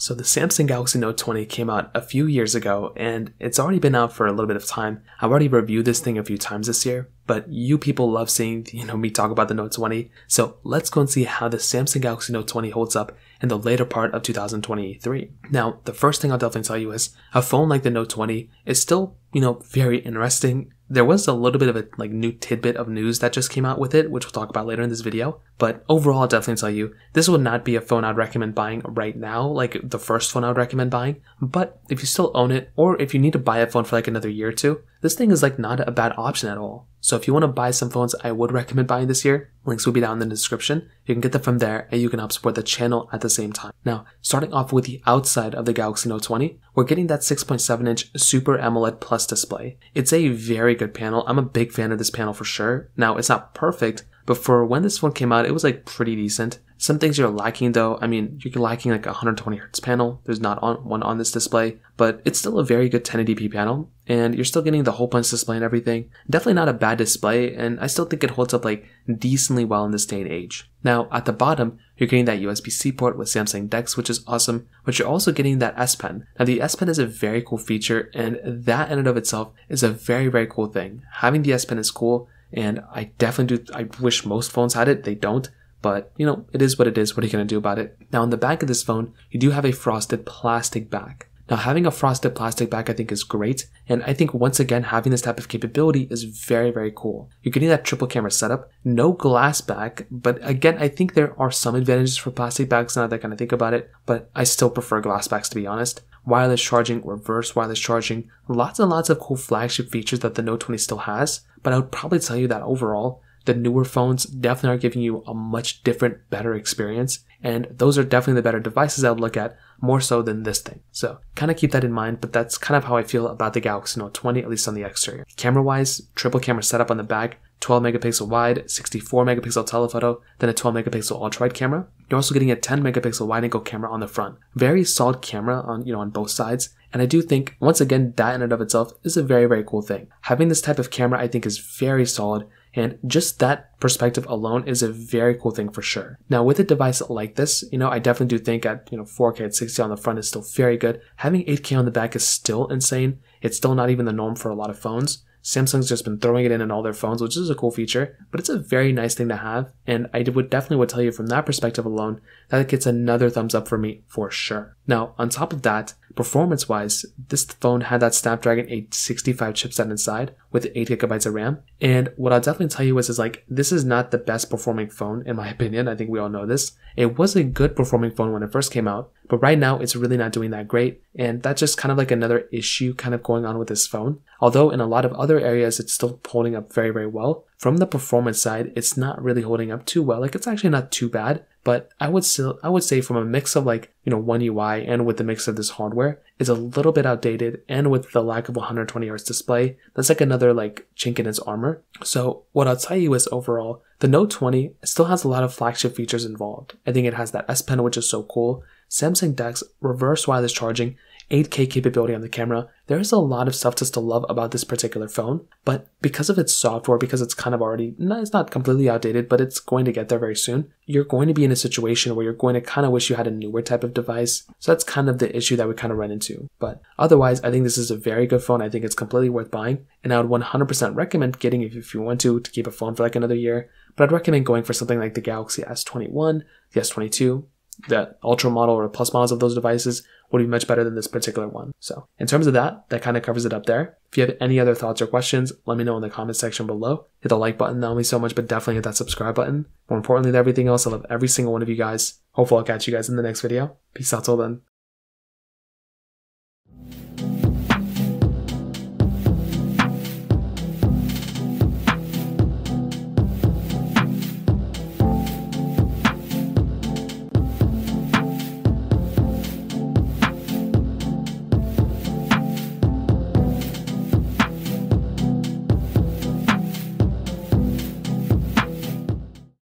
So the Samsung Galaxy Note 20 came out a few years ago, and it's already been out for a little bit of time. I've already reviewed this thing a few times this year, but you people love seeing, me talk about the Note 20. So let's go and see how the Samsung Galaxy Note 20 holds up in the later part of 2023. Now, the first thing I'll definitely tell you is a phone like the Note 20 is still, very interesting. There was a little bit of a new tidbit of news that just came out with it, which we'll talk about later in this video. But overall, I'll definitely tell you, this would not be a phone I'd recommend buying right now, like the first phone I would recommend buying. But if you still own it, or if you need to buy a phone for another year or two, this thing is not a bad option at all. So if you want to buy some phones I would recommend buying this year, links will be down in the description. You can get them from there and you can help support the channel at the same time. Now, starting off with the outside of the Galaxy Note 20, we're getting that 6.7-inch Super AMOLED Plus display. It's a very good panel. I'm a big fan of this panel for sure. Now, it's not perfect, but for when this phone came out, it was pretty decent. Some things you're lacking though. You're lacking a 120Hz panel. There's not one on this display, but it's still a very good 1080p panel, and you're still getting the hole punch display and everything. Definitely not a bad display, and I still think it holds up decently well in this day and age. Now, at the bottom, you're getting that USB-C port with Samsung DeX, which is awesome, but you're also getting that S Pen. Now, the S Pen is a very cool feature, and that in and of itself is a very, very cool thing. Having the S Pen is cool, and I wish most phones had it. They don't. But, it is what it is. What are you going to do about it? Now, on the back of this phone, you do have a frosted plastic back. Now, having a frosted plastic back I think is great, and I think once again having this type of capability is very, very cool. You're getting that triple camera setup, no glass back, but again, I think there are some advantages for plastic backs now that I kind of think about it, but I still prefer glass backs to be honest. Wireless charging, reverse wireless charging, lots and lots of cool flagship features that the Note 20 still has, but I would probably tell you that overall, the newer phones definitely are giving you a much different, better experience, and those are definitely the better devices I would look at more so than this thing. So kind of keep that in mind, but that's kind of how I feel about the Galaxy Note 20, at least on the exterior. Camera-wise, triple camera setup on the back, 12 megapixel wide, 64 megapixel telephoto, then a 12 megapixel ultra-wide camera. You're also getting a 10 megapixel wide-angle camera on the front. Very solid camera on both sides. And I do think, once again, that in and of itself is a very, very cool thing. Having this type of camera I think is very solid, and just that perspective alone is a very cool thing for sure. Now with a device like this, I definitely do think at 4K at 60 on the front is still very good. Having 8K on the back is still insane. It's still not even the norm for a lot of phones. Samsung's just been throwing it in all their phones, which is a cool feature, but it's a very nice thing to have, and I would definitely tell you from that perspective alone that it gets another thumbs up for me for sure. Now, on top of that, performance-wise, this phone had that Snapdragon 865 chipset inside with 8 gigabytes of RAM, and what I'll definitely tell you is this is not the best performing phone in my opinion. I think we all know this. It was a good performing phone when it first came out, but right now it's really not doing that great, and that's just kind of another issue kind of going on with this phone. Although in a lot of other areas it's still holding up very, very well. From the performance side, it's not really holding up too well. It's actually not too bad, but I would say from a mix of One UI and with the mix of this hardware, is a little bit outdated, and with the lack of 120Hz display, that's another chink in its armor. So what I'll tell you is overall, the Note 20 still has a lot of flagship features involved. I think it has that S Pen, which is so cool, Samsung DeX, reverse wireless charging, 8K capability on the camera. There's a lot of stuff to still love about this particular phone, but because of its software, because it's kind of already, it's not completely outdated, but it's going to get there very soon, you're going to be in a situation where you're going to kind of wish you had a newer type of device. So that's kind of the issue that we kind of run into. But otherwise, I think this is a very good phone. I think it's completely worth buying, and I would 100% recommend getting it if you want to keep a phone for another year. But I'd recommend going for something like the Galaxy S21, the S22, the Ultra model or Plus models of those devices would be much better than this particular one. So in terms of that kind of covers it up there. If you have any other thoughts or questions, let me know in the comment section below. Hit the like button, that would mean so much, but definitely hit that subscribe button. More importantly than everything else, I love every single one of you guys. Hopefully I'll catch you guys in the next video. Peace out till then.